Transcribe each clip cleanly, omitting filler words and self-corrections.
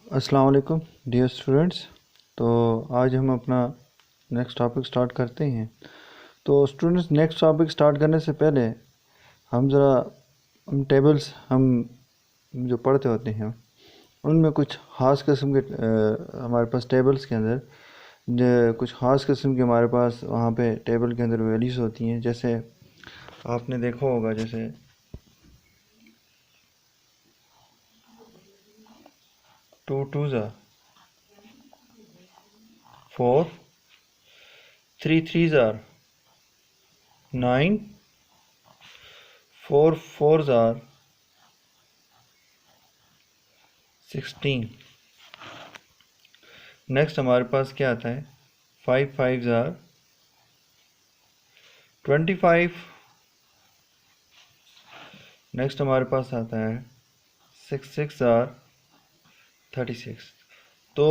अस्सलाम वालेकुम dear students. तो आज हम अपना नेक्स्ट टॉपिक स्टार्ट करते हैं। तो स्टूडेंट्स, नेक्स्ट टॉपिक स्टार्ट करने से पहले हम टेबल्स हम जो पढ़ते होते हैं उनमें कुछ ख़ास किस्म के हमारे पास टेबल्स के अंदर कुछ ख़ास किस्म के हमारे पास वहाँ पे टेबल के अंदर वैल्यूज़ होती हैं। जैसे आपने देखा होगा, जैसे 2 2s are 4, 3 3s are 9, 4 4s are 16। Next हमारे पास क्या आता है, 5 5s are 25। नेक्स्ट हमारे पास आता है 6 6 are 36। तो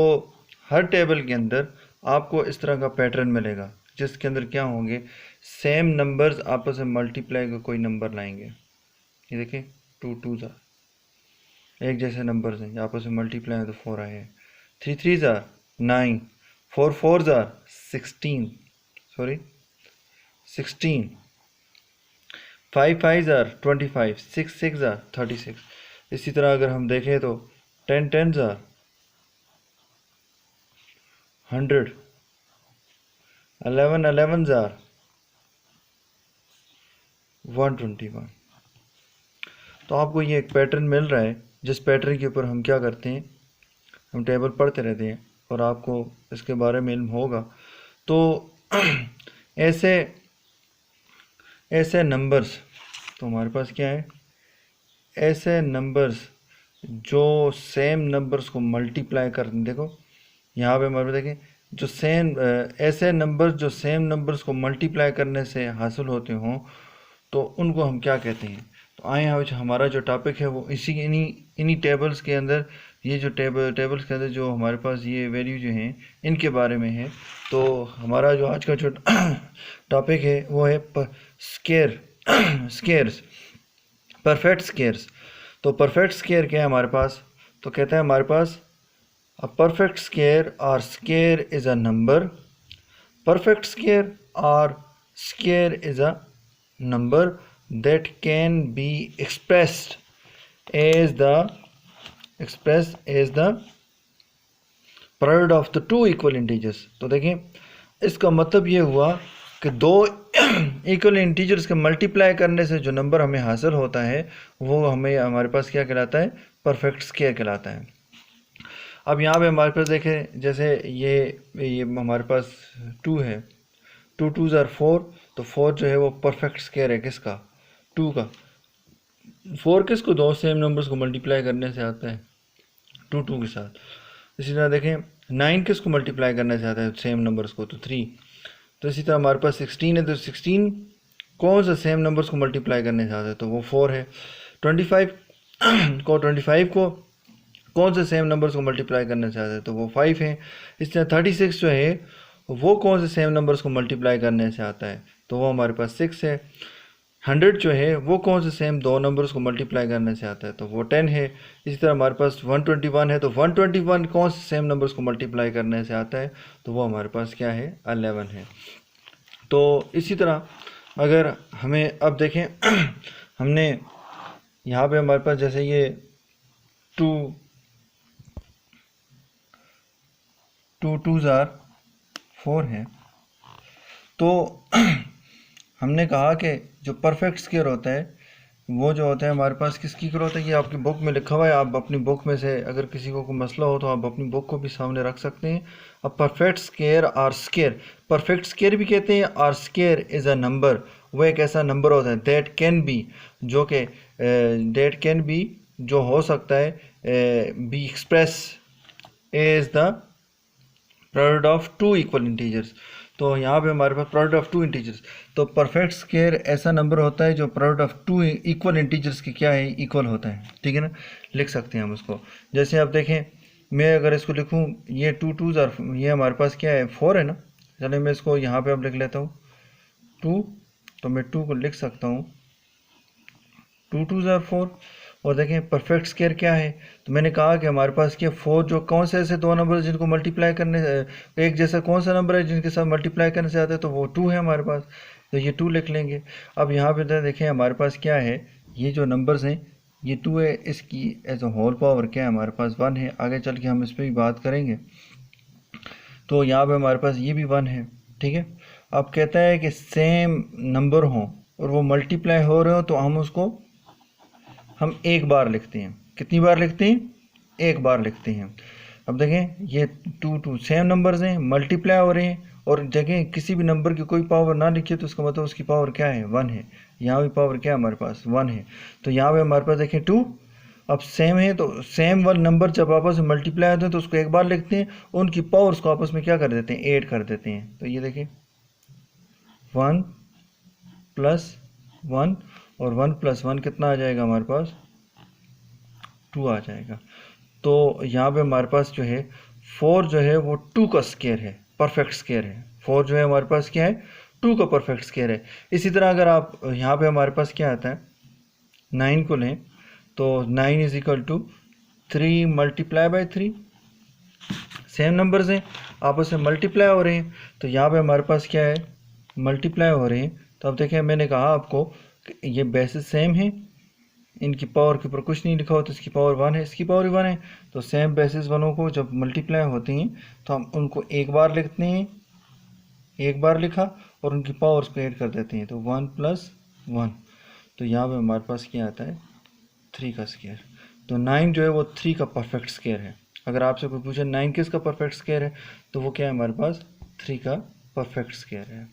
हर टेबल के अंदर आपको इस तरह का पैटर्न मिलेगा जिसके अंदर क्या होंगे, सेम नंबर्स आपस में मल्टीप्लाई का कोई नंबर लाएंगे। ये देखें, 2 2s are एक जैसे नंबर्स हैं, आपस में मल्टीप्लाई तो 4 आए हैं। 3 3s are 9, 4 4s are 16, 5 5s are 25, 6 6s are 36। इसी तरह अगर हम देखें तो 10 10s are 100, 11 11s are 121। तो आपको ये एक पैटर्न मिल रहा है, जिस पैटर्न के ऊपर हम क्या करते हैं, हम टेबल पढ़ते रहते हैं और आपको इसके बारे में इल्म होगा। तो ऐसे ऐसे नंबर्स, तो हमारे पास क्या है, ऐसे नंबर्स जो सेम नंबर्स को मल्टीप्लाई कर, देखो यहाँ पे हमारे देखें, जो सेम ऐसे नंबर्स जो सेम नंबर्स को मल्टीप्लाई करने से हासिल होते हों तो उनको हम क्या कहते हैं। तो आए आज हमारा जो टॉपिक है वो इन्हीं टेबल्स के अंदर, ये जो टेबल्स के अंदर जो हमारे पास ये वैल्यू जो हैं इनके बारे में है। तो हमारा जो आज का जो टॉपिक है वो है स्केयर्स, परफेक्ट स्केयर्स। तो परफेक्ट स्केयर क्या है हमारे पास, तो कहता है हमारे पास a perfect square or square is a number, perfect square or square is a number that can be expressed as the product of the two equal integers। तो देखें, इसका मतलब ये हुआ कि दो इक्वल इंटीजर्स के मल्टीप्लाई करने से जो नंबर हमें हासिल होता है वो हमें हमारे पास क्या कहलाता है, परफेक्ट स्क्वायर कहलाता है। अब यहाँ पे हमारे पास देखें, जैसे ये हमारे पास 2 है, 2 2s are 4। तो 4 जो है वो परफेक्ट स्क्वायर है किसका, 2 का। 4 किसको, दो सेम नंबर्स को मल्टीप्लाई करने से आता है, 2 2 के साथ। इसी तरह देखें 9 किसको मल्टीप्लाई करने से आता है, सेम नंबर्स को, तो 3। तो इसी तरह हमारे पास 16 है, तो 16 कौन सा सेम नंबर्स को मल्टीप्लाई करने से आता है, तो वो 4 है। 25 को कौन से सेम नंबर्स को मल्टीप्लाई करना चाहते हैं, तो वो 5 है। इस तरह 36 जो है वो कौन से सेम नंबर्स को मल्टीप्लाई करने से आता है, तो वो हमारे पास 6 है। 100 जो है वो कौन से सेम दो नंबर्स को मल्टीप्लाई करने से आता है, तो वो 10 है। इसी तरह हमारे पास 121 है, तो 121 कौन से सेम नंबर्स को मल्टीप्लाई करने से आता है, तो वो हमारे पास क्या है, 11 है। तो इसी तरह अगर हमें अब देखें हमने यहाँ पे हमारे पास जैसे ये 2 2s are 4 है। तो हमने कहा कि जो परफेक्ट स्क्वायर होता है वो जो होता है हमारे पास किसकी होता है, ये आपकी बुक में लिखा हुआ है। आप अपनी बुक में से अगर किसी को कोई मसला हो तो आप अपनी बुक को भी सामने रख सकते हैं। अब परफेक्ट स्क्वायर और स्क्वायर, परफेक्ट स्क्वायर भी कहते हैं और स्क्वायर इज़ अ नंबर, वो एक ऐसा नंबर होता है दैट कैन बी, जो कि दैट कैन बी जो हो सकता है be express as the product of two equal integers. तो यहाँ पे हमारे पास प्रोडक्ट ऑफ टू इंटीजर्स, तो परफेक्ट स्क्वायर ऐसा नंबर होता है जो product of two equal integers के क्या है, इक्वल होता है। ठीक है ना, लिख सकते हैं हम उसको। जैसे आप देखें, मैं अगर इसको लिखूँ, ये 2 2s are, ये हमारे पास क्या है, 4 है ना। चलिए मैं इसको यहाँ पे अब लिख लेता हूँ 2, तो मैं 2 को लिख सकता हूँ 2 2s are 4। और देखें परफेक्ट स्केयर क्या है, तो मैंने कहा कि हमारे पास क्या 4 जो कौन से ऐसे दो नंबर जिनको मल्टीप्लाई करने एक जैसा कौन सा नंबर है जिनके साथ मल्टीप्लाई करने से आता है, तो वो 2 है हमारे पास, तो ये 2 लिख लेंगे। अब यहाँ पे देखें हमारे पास क्या है, ये जो नंबर्स हैं ये 2 है, इसकी एज अ होल पावर क्या है हमारे पास 1 है। आगे चल के हम इस पर भी बात करेंगे। तो यहाँ पे हमारे पास ये भी 1 है, ठीक है। अब कहता है कि सेम नंबर हों और वो मल्टीप्लाई हो रहे हो तो हम एक बार लिखते हैं। कितनी बार लिखते हैं? एक बार लिखते हैं। अब देखें ये 2 सेम नंबर्स हैं, मल्टीप्लाई हो रहे हैं, और जगह किसी भी नंबर की कोई पावर ना लिखिए तो उसका मतलब उसकी पावर क्या है? 1 है। यहाँ भी पावर क्या है हमारे पास? 1 है। तो यहाँ पे हमारे पास देखें 2 अब सेम है, तो सेम वन नंबर जब आपस में मल्टीप्लाई होते हैं तो उसको एक बार लिखते हैं, उनकी पावर्स को आपस में क्या कर देते हैं? ऐड कर देते हैं। तो ये देखें 1 + 1 और 1 + 1 कितना आ जाएगा हमारे पास? 2 आ जाएगा। तो यहाँ पे हमारे पास जो है 4 जो है वो 2 का स्केयर है, परफेक्ट स्केयर है। 4 जो है हमारे पास क्या है? 2 का परफेक्ट स्केयर है। इसी तरह अगर आप यहाँ पे हमारे पास क्या आता है, 9 को लें तो 9 = 3 × 3। सेम नंबर्स हैं, आपस में मल्टीप्लाई हो रहे हैं, तो यहाँ पे हमारे पास क्या है? मल्टीप्लाई हो रहे हैं। तो अब देखें मैंने कहा आपको कि ये बेसिस सेम है, इनकी पावर के ऊपर कुछ नहीं लिखा हो, तो इसकी पावर 1 है, इसकी पावर 1 है। तो सेम बेसिस वनों को जब मल्टीप्लाई होती हैं तो हम उनको एक बार लिखते हैं, एक बार लिखा और उनकी पावर्स को ऐड कर देते हैं, तो 1 + 1। तो यहाँ पे हमारे पास क्या आता है? 3 का स्केयर। तो 9 जो है वो 3 का परफेक्ट स्केयर है। अगर आपसे कोई पूछे 9 किसका परफेक्ट स्केयर है, तो वो क्या है हमारे पास? 3 का परफेक्ट स्केयर है।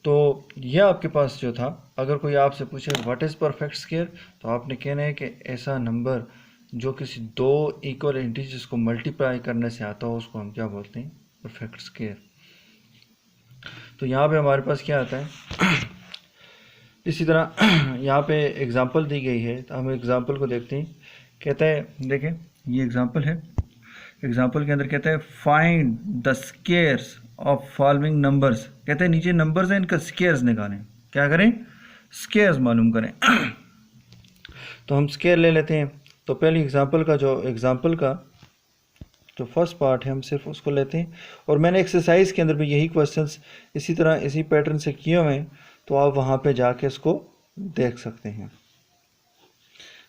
तो यह आपके पास जो था, अगर कोई आपसे पूछे व्हाट इज़ परफेक्ट स्केयर, तो आपने कहना है कि ऐसा नंबर जो किसी दो इक्वल इंटीजर्स को मल्टीप्लाई करने से आता हो उसको हम क्या बोलते हैं? Perfect square. तो यहाँ पे हमारे पास क्या आता है इसी तरह यहाँ पे एग्जांपल दी गई है, तो हम एग्जांपल को देखते हैं। कहता है देखें ये एग्जांपल है, एग्जांपल के अंदर कहता है find the squares of following numbers. कहते हैं नीचे नंबर्स हैं, इनका स्केयर्स निकालें। क्या करें? स्केयर्स मालूम करें। तो हम स्केयर ले लेते हैं। तो पहले एग्जांपल का जो फर्स्ट पार्ट है हम सिर्फ उसको लेते हैं, और मैंने एक्सरसाइज के अंदर भी यही क्वेश्चंस इसी तरह इसी पैटर्न से किए हुए हैं, तो आप वहाँ पे जाके इसको देख सकते हैं।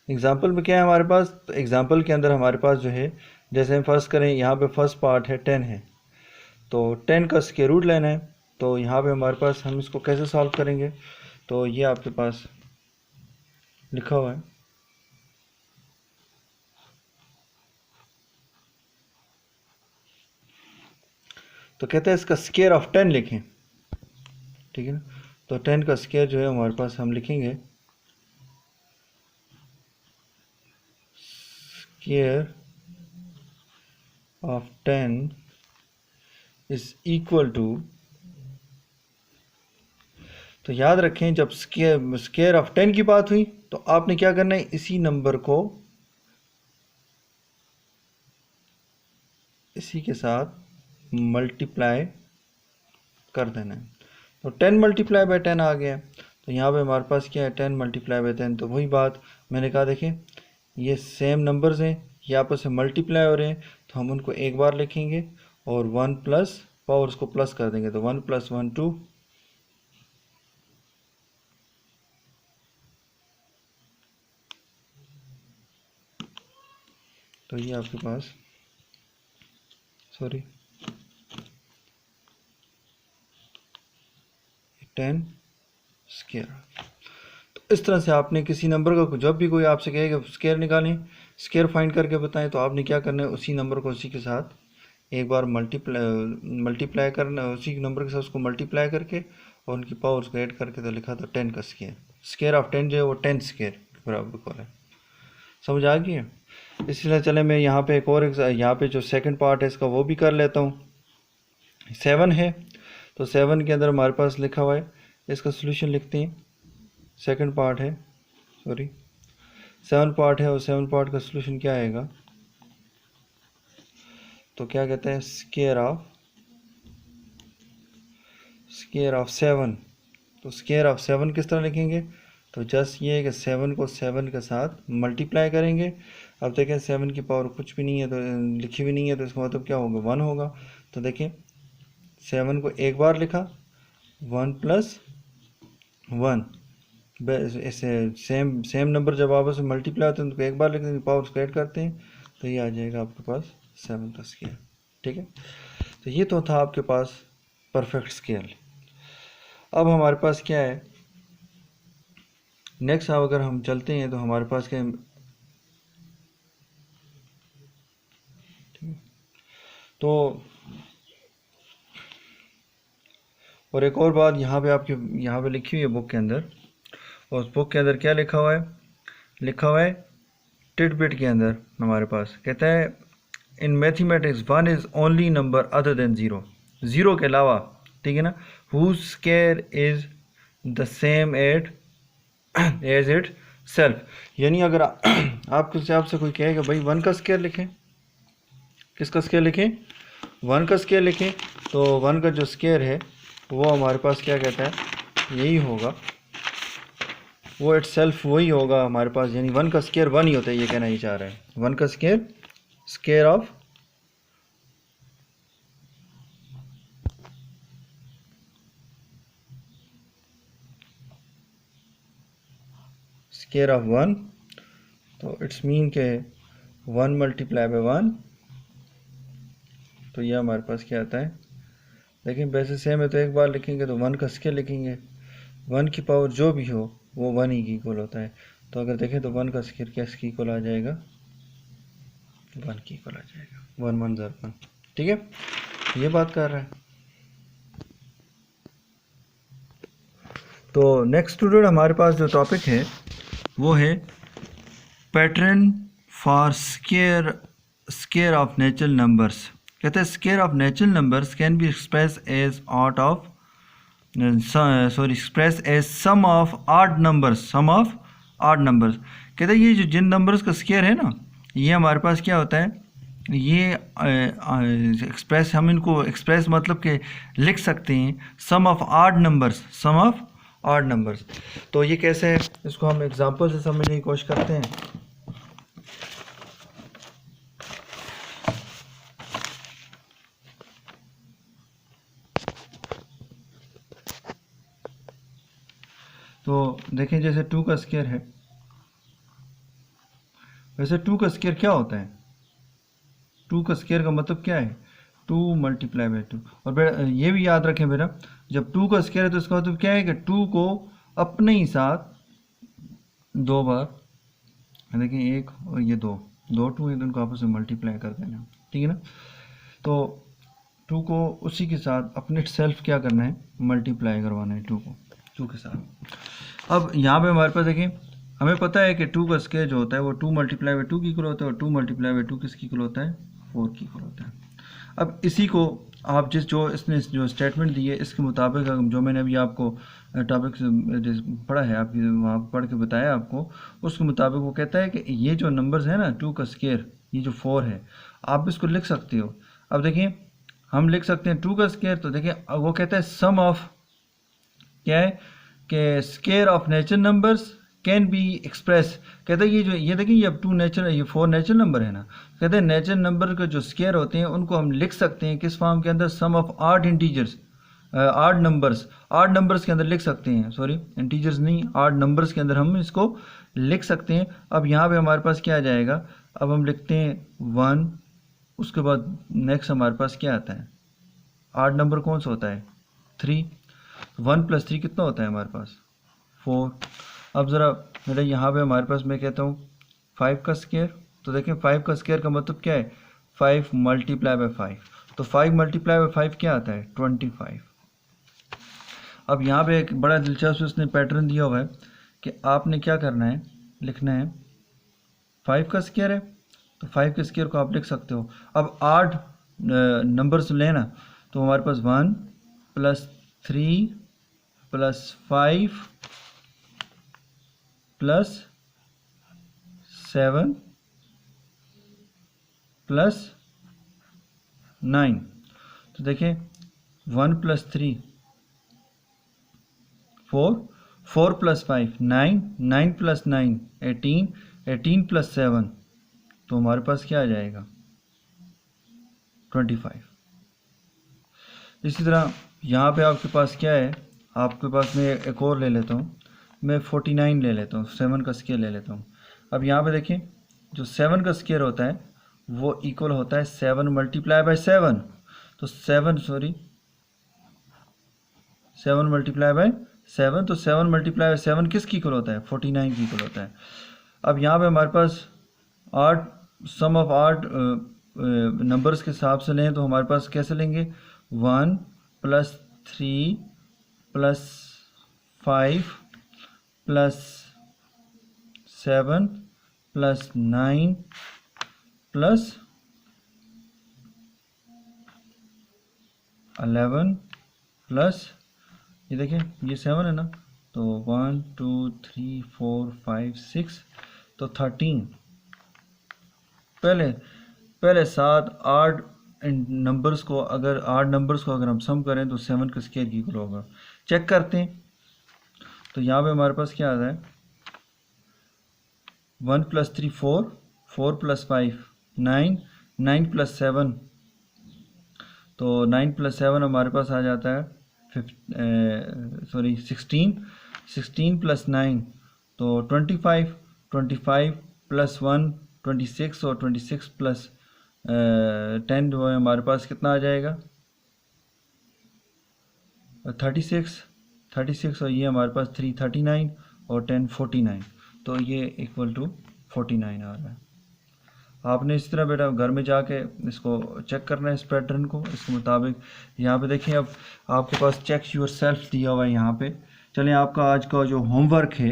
एग्जांपल में क्या है हमारे पास? तो एग्जांपल के अंदर हमारे पास जो है, जैसे हम फर्स्ट करें, यहाँ पे फर्स्ट पार्ट है 10 है, तो 10 का स्क्वायर रूट लेना है। तो यहाँ पे हमारे पास हम इसको कैसे सॉल्व करेंगे, तो ये आपके पास लिखा हुआ है। तो कहते हैं इसका स्क्वायर ऑफ 10 लिखें, ठीक है ना। तो 10 का स्क्वायर जो है हमारे पास हम लिखेंगे square of 10 is equal to, तो याद रखें जब स्क्वायर ऑफ 10 की बात हुई तो आपने क्या करना है? इसी नंबर को इसी के साथ मल्टीप्लाई कर देना है। तो 10 × 10 आ गया। तो यहाँ पे हमारे पास क्या है? 10 × 10। तो वही बात मैंने कहा, देखें ये सेम नंबर्स हैं, ये आपस में मल्टीप्लाई हो रहे हैं, तो हम उनको एक बार लिखेंगे और 1 प्लस पावर्स को प्लस कर देंगे। तो 1 + 1 2, तो ये आपके पास 10 स्क्वायर। तो इस तरह से आपने किसी नंबर का जब भी कोई आपसे कहे कि स्क्वायर निकालें, स्क्वायर फाइंड करके बताएं, तो आपने क्या करना है? उसी नंबर को उसी के साथ एक बार मल्टीप्लाई करना, उसी नंबर के साथ उसको मल्टीप्लाई करके और उनकी पावर्स को ऐड करके तो लिखा था 10 का स्क्वायर। स्क्वायर ऑफ 10 जो है वो 10 स्क्वायर के बराबर इक्वल है। समझ आ गई है? इसलिए चले मैं यहाँ पे एक और यहाँ पे जो सेकंड पार्ट है इसका वो भी कर लेता हूँ। 7 है, तो 7 के अंदर हमारे पास लिखा हुआ है, इसका सोल्यूशन लिखते हैं। सेकंड पार्ट है, 7 पार्ट है, और 7 पार्ट का सोल्यूशन क्या आएगा? तो क्या कहते हैं? Square of 7। तो स्क्वायर ऑफ 7 किस तरह लिखेंगे? तो जस्ट ये है कि 7 को 7 के साथ मल्टीप्लाई करेंगे। अब देखें 7 की पावर कुछ भी नहीं है, तो लिखी भी नहीं है, तो इसका मतलब क्या होगा, 1 होगा। तो देखें 7 को एक बार लिखा, 1 + 1, ऐसे सेम नंबर जब आपस में मल्टीप्लाई होते हैं तो एक बार लिखते हैं, पावर स्क्वायर करते हैं, तो ये आ जाएगा आपके पास 7 का स्केयर। ठीक है, तो ये तो था आपके पास परफेक्ट स्केल। अब हमारे पास क्या है नेक्स्ट, अब अगर हम चलते हैं तो हमारे पास क्या है, तो और एक और बात यहाँ पे आपकी यहाँ पे लिखी हुई है बुक के अंदर, और उस बुक के अंदर क्या लिखा हुआ है, लिखा हुआ है टिडबिट के अंदर हमारे पास कहता है in mathematics 1 is only number other than 0, 0 के अलावा, ठीक है ना, whose square is the same as itself. यानी अगर आपसे कोई कहे कि भाई 1 का स्केयर लिखें, किसका स्केयर लिखें, 1 का स्केयर लिखें, तो 1 का जो स्केयर है वो हमारे पास क्या कहता है, यही होगा, वो इट सेल्फ वही होगा हमारे पास, यानी 1 का स्केयर 1 ही होता है, ये कहना ही चाह रहा है। 1 का square, square of square of 1, तो इट्स मीन के 1 मल्टीप्लाई बाय 1, तो ये हमारे पास क्या आता है, लेकिन वैसे सेम है तो एक बार लिखेंगे तो 1 का स्केयर लिखेंगे, 1 की पावर जो भी हो वो 1 ही की इक्वल होता है। तो अगर देखें तो 1 का स्केयर क्या इसकी इक्वल आ जाएगा, 1 की इक्वल आ जाएगा, 1 1 0 1। ठीक है, ये बात कर रहा है। तो नेक्स्ट स्टूडेंट हमारे पास जो टॉपिक है वो है pattern for square of natural numbers. कहते हैं square of natural numbers can be express as out of express as sum of odd numbers, sum of odd numbers. कहते हैं ये जो जिन नंबर्स का स्केयर है ना, ये हमारे पास क्या होता है, ये एक्सप्रेस, हम इनको एक्सप्रेस मतलब कि लिख सकते हैं sum of odd numbers, sum of odd numbers. तो ये कैसे है, इसको हम एग्जांपल से समझने की कोशिश करते हैं। तो देखें जैसे 2 का स्केयर है, वैसे 2 का स्केयर क्या होता है, 2 का स्केयर का मतलब क्या है, 2 मल्टीप्लाई बाई 2। और ये भी याद रखें बेटा, जब 2 का स्केयर है तो इसका मतलब क्या है कि 2 को अपने ही साथ 2 बार, देखिए 1 और ये 2 2 है तो उनको आपस में मल्टीप्लाई कर देना, ठीक है ना। तो 2 को उसी के साथ अपने सेल्फ क्या करना है, मल्टीप्लाई करवाना है 2 को 2 के साथ। अब यहाँ पे हमारे पास देखिए हमें पता है कि 2 का स्केयर जो होता है वो 2 मल्टीप्लाई बाई 2 की इक्वल होता है, और 2 मल्टीप्लाई बाई 2 किसकी इक्वल होता है, 4 की इक्वल होता है। अब इसी को आप इसने जो स्टेटमेंट दी है इसके मुताबिक, जो मैंने अभी आपको टॉपिक पढ़ा है, आपकी वहाँ पढ़ के बताया आपको, उसके मुताबिक वो कहता है कि ये जो नंबर्स है ना 2 का स्केयर, ये जो 4 है, आप इसको लिख सकते हो। अब देखिए हम लिख सकते हैं 2 का स्केयर, तो देखिए वो कहता है सम ऑफ, क्या है कि square of natural numbers can be express. कहते हैं ये देखिए ये अब 2 नेचुरल, ये 4 नेचुरल नंबर है ना, कहते हैं नेचुरल नंबर के जो स्केयर होते हैं उनको हम लिख सकते हैं किस फॉर्म के अंदर, sum of odd integers, odd numbers के अंदर लिख सकते हैं, सॉरी इंटीजर्स नहीं, ऑड नंबर्स के अंदर हम इसको लिख सकते हैं। अब यहाँ पे हमारे पास क्या आ जाएगा, अब हम लिखते हैं 1, उसके बाद नेक्स्ट हमारे पास क्या आता है, ऑड नंबर कौन सा होता है, 3, 1 + 3 कितना होता है हमारे पास, 4। अब ज़रा मेरा यहाँ पे हमारे पास मैं कहता हूँ 5 का स्केयर, तो देखें 5 का स्केयर का मतलब क्या है, 5 मल्टीप्लाई बाई 5, तो 5 मल्टीप्लाई बाई 5 क्या आता है, 25। अब यहाँ पे एक बड़ा दिलचस्प उसने पैटर्न दिया हुआ है कि आपने क्या करना है, लिखना है 5 का स्केयर है, तो 5 के स्केयर को आप लिख सकते हो। अब 8 नंबर्स लेना, तो हमारे पास 1 + 3 + 5 + 7 + 9, तो देखिए 1 + 3 4, 4 + 5 9, 9 + 9 18, 18 + 7 तो हमारे पास क्या आ जाएगा 25। इसी तरह यहाँ पे आपके पास क्या है, आपके पास मैं एक और ले लेता हूँ, मैं 49 ले लेता हूँ, 7 का स्क्वायर ले लेता हूँ। अब यहाँ पे देखें जो 7 का स्क्वायर होता है वो इक्वल होता है 7 × 7, तो 7 × 7 तो 7 × 7 किसकी इक्वल होता है 49 की इक्वल होता है। अब यहाँ पे हमारे पास 8 सम ऑफ 8 नंबर्स के हिसाब से लें तो हमारे पास कैसे लेंगे 1 + 3 + 5 + 7 + 9 + 11 प्लस ये देखें ये 7 है ना, तो 1 2 3 4 5 6 तो 13। पहले 7 8 नंबर्स को अगर हम सम करें तो 7 का स्क्वायर इक्वल होगा। चेक करते हैं तो यहाँ पे हमारे पास क्या आता है 1 + 3 4, 4 + 5 9, 9 + 7 तो 9 + 7 हमारे पास आ जाता है 16, 16 + 9 तो 25, 25 + 1 26 और 26 + 10 जो है हमारे पास कितना आ जाएगा 36 और ये हमारे पास 3 39 और 10 49 तो ये इक्वल टू 49 आ रहा है। आपने इस तरह बेटा घर में जाके इसको चेक करना है इस पैटर्न को, इसके मुताबिक। यहाँ पे देखिए अब आपके पास चेक योर सेल्फ दिया हुआ है यहाँ पे। चलें आपका आज का जो होमवर्क है,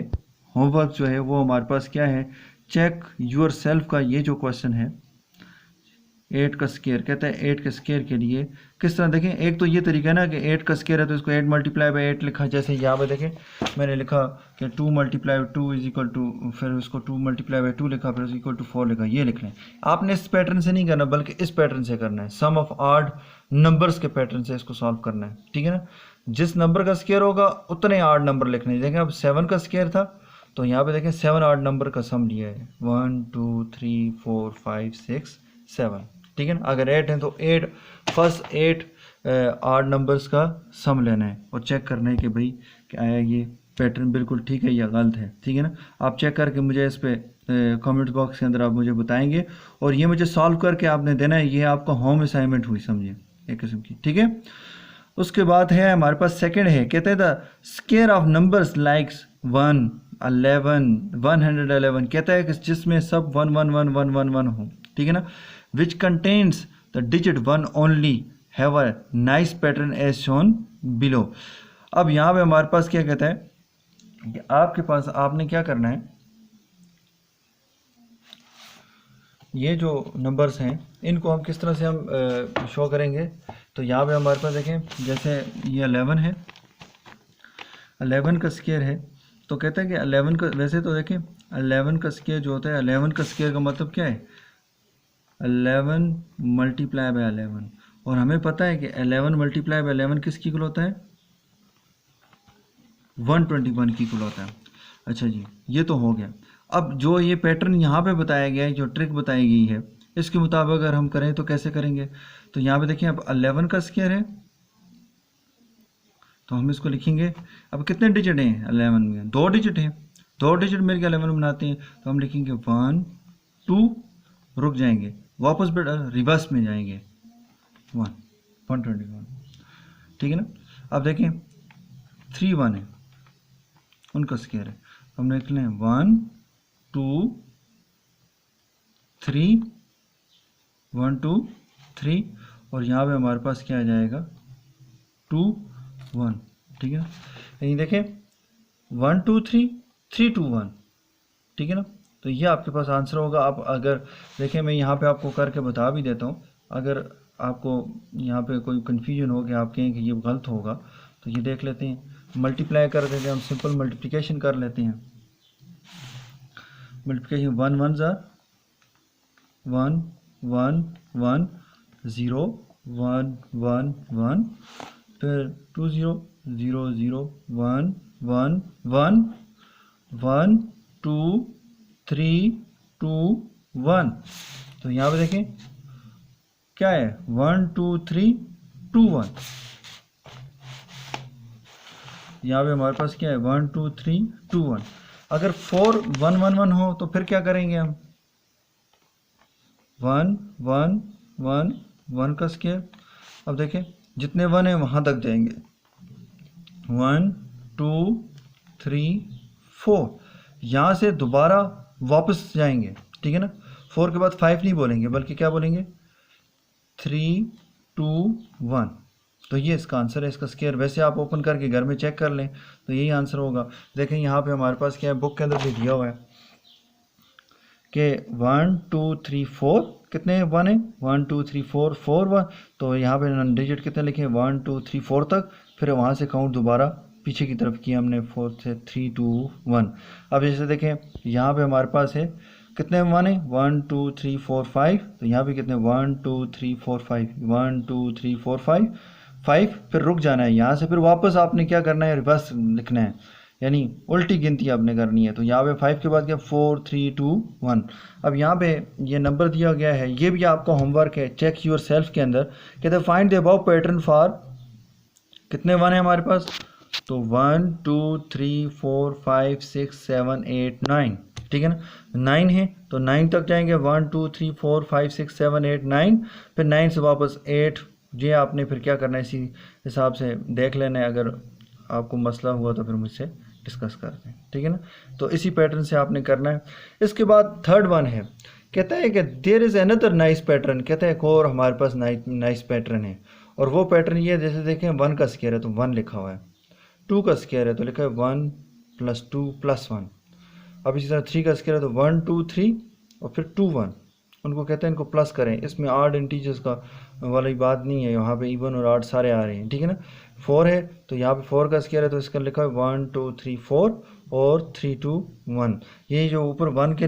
होमवर्क जो है वो हमारे पास क्या है, चेक योर सेल्फ का ये जो क्वेश्चन है 8 का स्क्वायर कहता है 8 के स्क्वायर के लिए किस तरह देखें। एक तो ये तरीका है ना कि 8 का स्क्वायर है तो इसको 8 × 8 लिखा, जैसे यहाँ पे देखें मैंने लिखा कि 2 × 2 = फिर उसको 2 × 2 लिखा, फिर इक्वल टू 4 लिखा, ये लिख लें। आपने इस पैटर्न से नहीं करना बल्कि इस पैटर्न से करना है, सम ऑफ ऑड नंबर्स के पैटर्न से इसको सॉल्व करना है, ठीक है ना। जिस नंबर का स्क्वायर होगा उतने ऑड नंबर लिखने हैं। देखें अब 7 का स्क्वायर था तो यहाँ पे देखें 7 ऑड नंबर का सम लिया है 1 2 3 4 5 6 7, ठीक है ना। अगर 8 है तो 8 फर्स्ट 8 ऑड नंबर्स का सम लेना है और चेक करना है कि भाई क्या आया ये पैटर्न बिल्कुल ठीक है या गलत है, ठीक है ना। आप चेक करके मुझे इस पे कमेंट बॉक्स के अंदर आप मुझे बताएंगे और ये मुझे सॉल्व करके आपने देना है। ये आपका होम असाइनमेंट हुई समझिए एक किस्म की, ठीक है। उसके बाद है हमारे पास सेकंड है, कहते हैं the square of numbers likes 1 11 111, कहता है कि जिसमें सब 1 1 1 1 1 1 हो, ठीक है ना। which contains the digit 1 only have a nice pattern as shown below। अब यहाँ पे हमारे पास क्या कहता है कि आपके पास आपने क्या करना है, ये जो नंबर्स हैं इनको हम किस तरह से हम शो करेंगे। तो यहाँ पे हमारे पास देखें जैसे ये 11 है, 11 का स्क्वायर है तो कहता है कि 11 का, वैसे तो देखें 11 का स्क्वायर जो होता है 11 का स्क्वायर का मतलब क्या है 11 × 11 और हमें पता है कि 11 × 11 किसकी इक्वल होता है 121 की इक्वल होता है। अच्छा जी ये तो हो गया। अब जो ये पैटर्न यहाँ पे बताया गया है, जो ट्रिक बताई गई है, इसके मुताबिक अगर हम करें तो कैसे करेंगे। तो यहाँ पे देखिए अब 11 का स्क्वायर है तो हम इसको लिखेंगे। अब कितने डिजिट हैं 11 में 2 डिजिट हैं, 2 डिजिट मिल के 11 बनाते हैं तो हम लिखेंगे 1 2 रुक जाएंगे वापस रिवर्स में जाएंगे 121, ठीक है ना। अब देखें 3 1 है उनका स्क्वायर है तो हम लिख लें 1 2 3 1 2 3 और यहाँ पे हमारे पास क्या आ जाएगा 2 1, ठीक है ना। यही देखें 1 2 3 3 2 1, ठीक है ना। तो ये आपके पास आंसर होगा। आप अगर देखें मैं यहाँ पे आपको करके बता भी देता हूँ, अगर आपको यहाँ पे कोई कन्फ्यूजन हो गया आप कहें कि ये गलत होगा तो ये देख लेते हैं, मल्टीप्लाई कर देते हैं, हम सिंपल मल्टीप्लिकेशन कर लेते हैं। मल्टीप्लिकेशन 1 1 ज़ा 1 1 1 0 1 1 1 फिर 2 0 0 0 1 1 1 1 2 3 2 1। तो यहाँ पे देखें क्या है 1 2 3 2 1। यहाँ पे हमारे पास क्या है 1 2 3 2 1। अगर 4 1 1 1 हो तो फिर क्या करेंगे हम 1 1 1 1 का स्क्वायर। अब देखें जितने 1 है वहाँ तक जाएंगे 1 2 3 4। यहाँ से दोबारा वापस जाएंगे, ठीक है ना। 4 के बाद 5 नहीं बोलेंगे बल्कि क्या बोलेंगे 3 2 1। तो ये इसका आंसर है, इसका स्क्वायर। वैसे आप ओपन करके घर में चेक कर लें तो यही आंसर होगा। देखें यहाँ पे हमारे पास क्या है, बुक के अंदर भी दिया हुआ है कि 1 2 3 4 कितने 1 है 1 2 3 4 4 1। तो यहाँ पे डिजिट कितने लिखे 1 2 3 4 तक, फिर वहाँ से काउंट दोबारा पीछे की तरफ किया हमने 4 से 3 2 1। अब जैसे देखें यहाँ पे हमारे पास है कितने 1 है 1 2 3 4 5। तो यहाँ पे कितने 1 2 3 4 5 1 2 3 4 5 5। फिर रुक जाना है, यहाँ से फिर वापस आपने क्या करना है रिवर्स लिखना है, यानी उल्टी गिनती आपने करनी है। तो यहाँ पे 5 के बाद क्या 4 3 2 1। अब यहाँ पे ये नंबर दिया गया है, ये भी आपका होमवर्क है चेक योर सेल्फ के अंदर। कहते find the above pattern for कितने 1 है हमारे पास। तो 1 2 3 4 5 6 7 8 9, ठीक है ना। 9 है तो 9 तक जाएंगे 1 2 3 4 5 6 7 8 9। फिर 9 से वापस 8। ये आपने फिर क्या करना है इसी हिसाब से देख लेना है, अगर आपको मसला हुआ तो फिर मुझसे डिस्कस करते हैं, ठीक है ना। तो इसी पैटर्न से आपने करना है। इसके बाद थर्ड वन है, कहता है कि there is another nice pattern. कहता है एक और हमारे पास नाइस पैटर्न है, और वो पैटर्न ये है, जैसे देखें 1 का स्क्वायर है तो 1 लिखा हुआ है, 2 का स्क्वायर है तो लिखा है 1 + 2 + 1। अब इसी तरह 3 का स्क्वायर है तो 1 2 3 और फिर 2 1। उनको कहते हैं इनको प्लस करें, इसमें आड इंटीजर्स का वाली बात नहीं है, यहाँ पे इवन और आड सारे आ रहे हैं, ठीक है ना। 4 है तो यहाँ पे 4 का स्क्वायर है तो इसका लिखा है 1 2 3 4 और 3 2 1। ये जो ऊपर 1 के